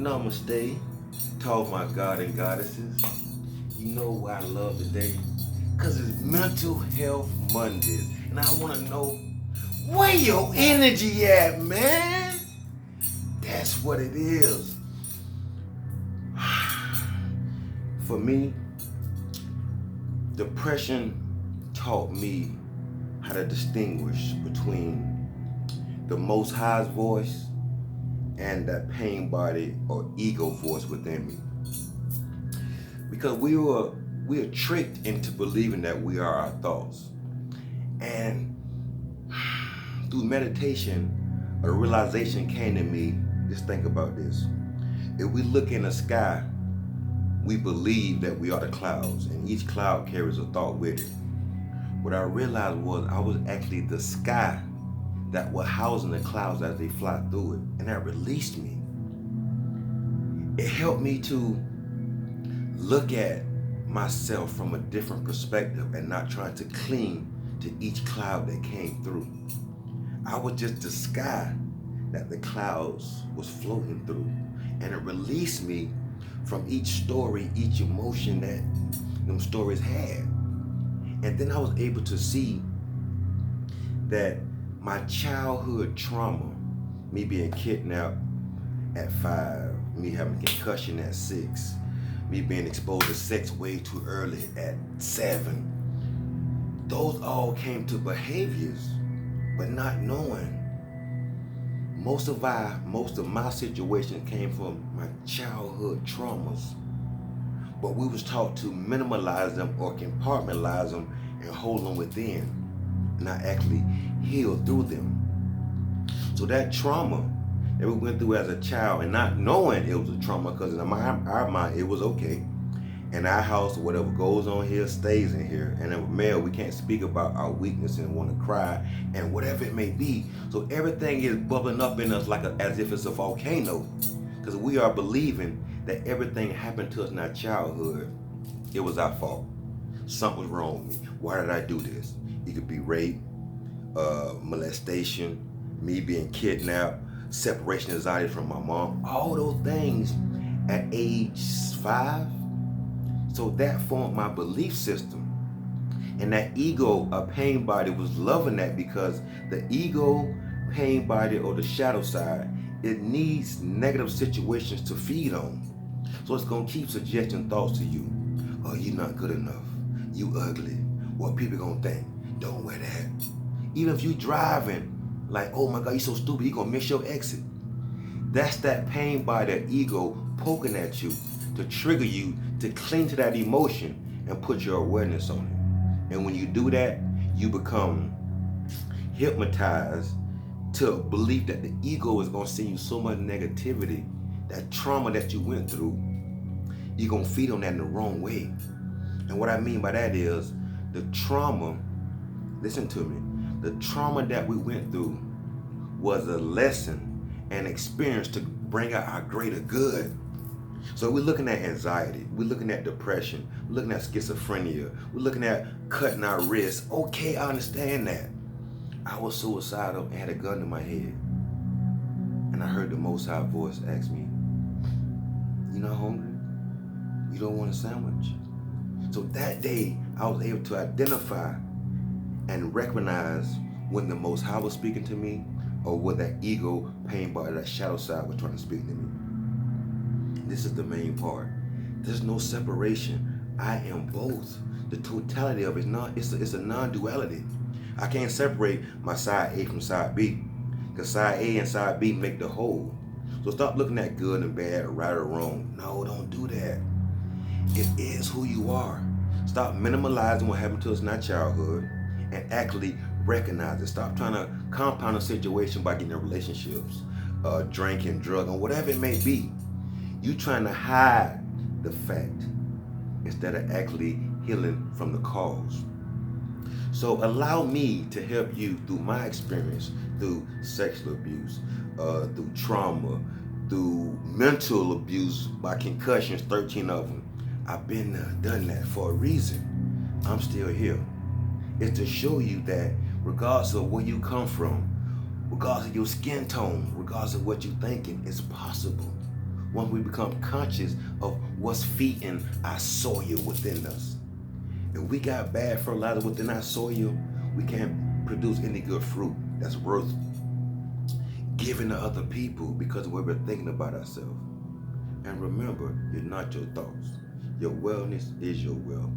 Namaste, to all my God and goddesses. You know why I love today? Because it's Mental Health Mondays. And I want to know, where your energy at, man? That's what it is. For me, depression taught me how to distinguish between the Most High's voice and that pain body or ego voice within me. Because we are tricked into believing that we are our thoughts. And through meditation, a realization came to me. Just think about this. If we look in the sky, we believe that we are the clouds, and each cloud carries a thought with it. What I realized was I was actually the sky that was housing the clouds as they fly through it, and that released me. It helped me to look at myself from a different perspective and not trying to cling to each cloud that came through. I was just the sky that the clouds was floating through, and it released me from each story, each emotion that them stories had. And then I was able to see that my childhood trauma, me being kidnapped at 5, me having concussion at 6, me being exposed to sex way too early at 7, those all came to behaviors, but not knowing. Most of my situation came from my childhood traumas, but we was taught to minimalize them or compartmentalize them and hold them within, and not actually heal through them. So that trauma that we went through as a child, and not knowing it was a trauma, because in our mind it was okay. In our house, whatever goes on here stays in here. And as male, we can't speak about our weakness and want to cry and whatever it may be. So everything is bubbling up in us like as if it's a volcano, because we are believing that everything happened to us in our childhood, it was our fault. Something was wrong with me. Why did I do this? It could be rape, molestation, me being kidnapped, separation anxiety from my mom, all those things at age 5. So that formed my belief system. And that ego, a pain body, was loving that, because the ego, pain body, or the shadow side, it needs negative situations to feed on. So it's gonna keep suggesting thoughts to you. Oh, you're not good enough. You ugly. What people gonna think? Don't wear that. Even if you driving, like, oh my God, you so stupid, you gonna miss your exit. That's that pain by that ego poking at you to trigger you to cling to that emotion and put your awareness on it. And when you do that, you become hypnotized to a belief that the ego is gonna send you so much negativity, that trauma that you went through, you're gonna feed on that in the wrong way. And what I mean by that is the trauma, listen to me, the trauma that we went through was a lesson and experience to bring out our greater good. So we're looking at anxiety, we're looking at depression, we're looking at schizophrenia, we're looking at cutting our wrists. Okay, I understand that. I was suicidal and had a gun to my head. And I heard the Most High voice ask me, you not hungry? You don't want a sandwich? So that day, I was able to identify and recognize when the Most High was speaking to me, or what that ego, pain body, that shadow side was trying to speak to me. This is the main part. There's no separation. I am both. The totality of it it's a non-duality. I can't separate my side A from side B, because side A and side B make the whole. So stop looking at good and bad, right or wrong. No, don't do that. It is who you are. Stop minimalizing what happened to us in our childhood and actually recognize it. Stop trying to compound a situation by getting in relationships, drinking, drugging, whatever it may be. You trying to hide the fact instead of actually healing from the cause. So allow me to help you through my experience, through sexual abuse, through trauma, through mental abuse by concussions, 13 of them. I've been there, done that for a reason. I'm still here. It's to show you that regardless of where you come from, regardless of your skin tone, regardless of what you're thinking, it's possible. Once we become conscious of what's feeding our soil within us. If we got bad fertilizer within our soil, we can't produce any good fruit that's worth giving to other people because of what we're thinking about ourselves. And remember, you're not your thoughts. Your wellness is your wealth.